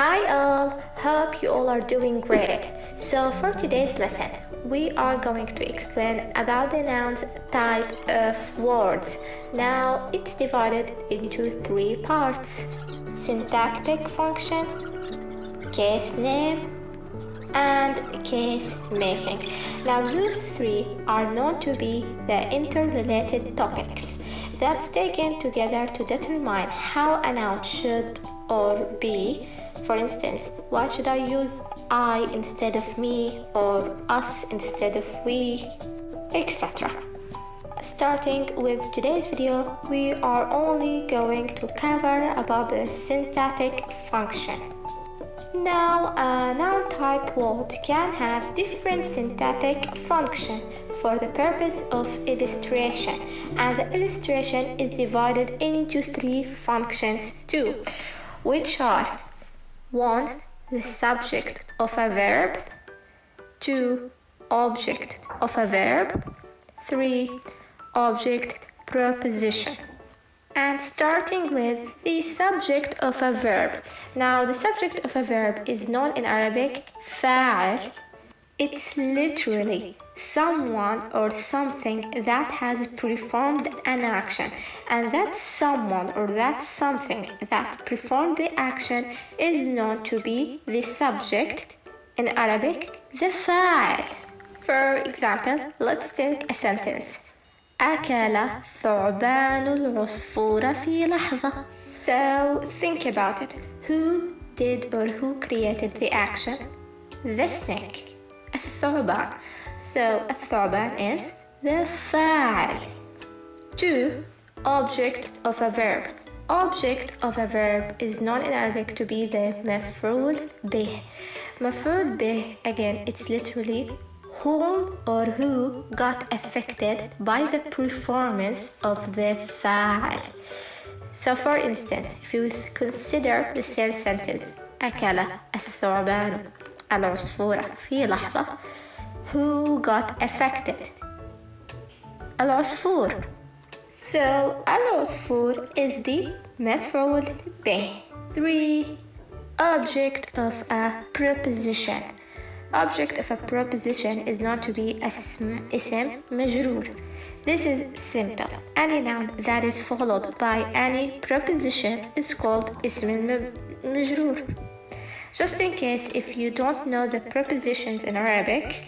Hi all, hope you all are doing great. So for today's lesson, we are going to explain about the nouns type of words. Now it's divided into three parts: syntactic function, case name, and case making. Now those three are known to be the interrelated topics that's taken together to determine how a noun should or be. For instance, why should I use I instead of me or us instead of we, etc. Starting with today's video, we are only going to cover about the syntactic function. Now, a noun type word can have different syntactic function for the purpose of illustration, and the illustration is divided into three functions too, which are 1. The subject of a verb, 2. Object of a verb, 3. Object preposition. And starting with the subject of a verb. Now the subject of a verb is known in Arabic فاعل. It's literally someone or something that has performed an action, and that someone or that something that performed the action is known to be the subject, in Arabic the فاعل. For example, let's take a sentence: أكل ثعبان العصفور في لحظة. So think about it. Who did or who created the action? The snake. الثعبان. So الثعبان is the فاعل. 2. Object of a verb. Object of a verb is known in Arabic to be the مفعول به. مفعول به, again, it's literally whom or who got affected by the performance of the فاعل. So for instance, if you consider the same sentence: أكل الثعبان العصفور في لحظة, who got affected? العصفور. So العصفور is the مفعول به. 3. Object of a preposition. Object of a preposition is known to be اسم مجرور. This is simple. Any noun that is followed by any preposition is called اسم مجرور. Just in case if you don't know the prepositions in Arabic,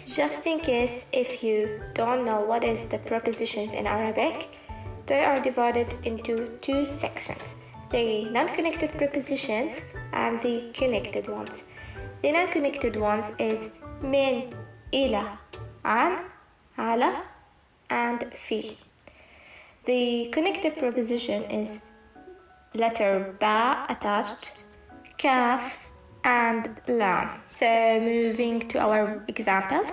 what is the prepositions in Arabic, they are divided into two sections: the non-connected prepositions and the connected ones. The non-connected ones is من, إلى, عن, على, and في. The connected preposition is letter ba attached, kaf, and lam. So moving to our example: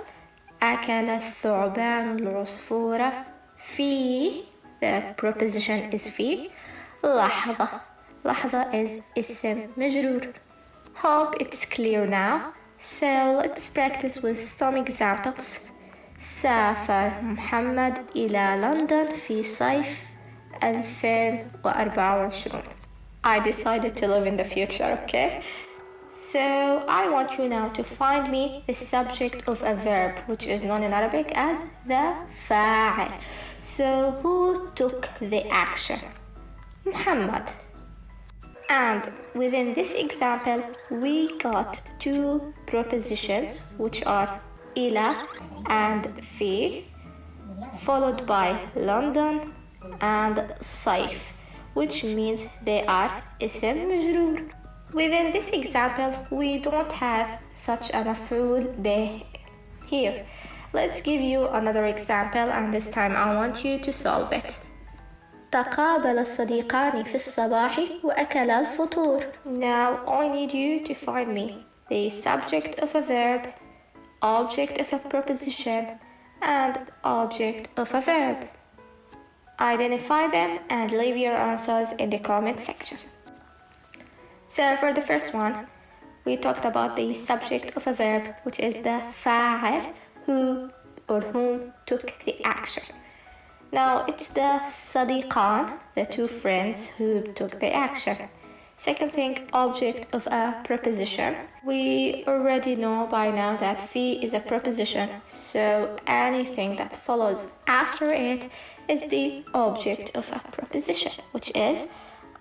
أكل الثعبان العصفور في, the preposition is في, لحظة. لحظة is اسم مجرور. Hope it's clear now. So let's practice with some examples. سافر محمد إلى لندن في صيف 2024. I decided to live in the future, okay? So I want you now to find me the subject of a verb, which is known in Arabic as the فاعل. So who took the action? Muhammad. And within this example, we got two prepositions, which are إلى and في, followed by London and صيف, which means they are اسم مجرور. Within this example, we don't have such a مفعول به here. Let's give you another example, and this time I want you to solve it. تقابل الصديقان في الصباح وأكلا الفطور. Now I need you to find me the subject of a verb, object of a preposition, and object of a verb. Identify them and leave your answers in the comment section. So for the first one, we talked about the subject of a verb, which is the فاعل, who or whom took the action. Now it's the صديقان, the two friends who took the action. Second thing, object of a preposition. We already know by now that fi is a preposition, so anything that follows after it is the object of a preposition, which is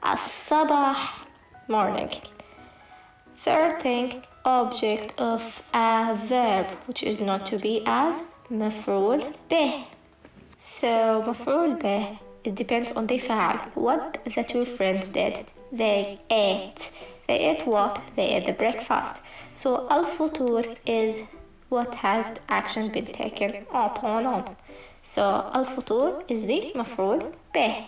الصباح, morning. Third thing, object of a verb, which is known to be as مفعول به. So مفعول به, it depends on the فاعل. What the two friends did, they ate. They ate what? They ate the breakfast. So الفطور is what has the action been taken upon on. So الفطور is the مفعول به.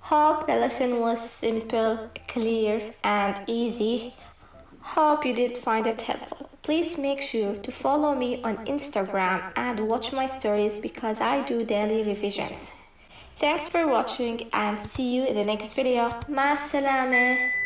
Hope the lesson was simple, clear, and easy. Hope you did find it helpful. Please make sure to follow me on Instagram and watch my stories because I do daily revisions. Thanks for watching and see you in the next video. مع السلامة.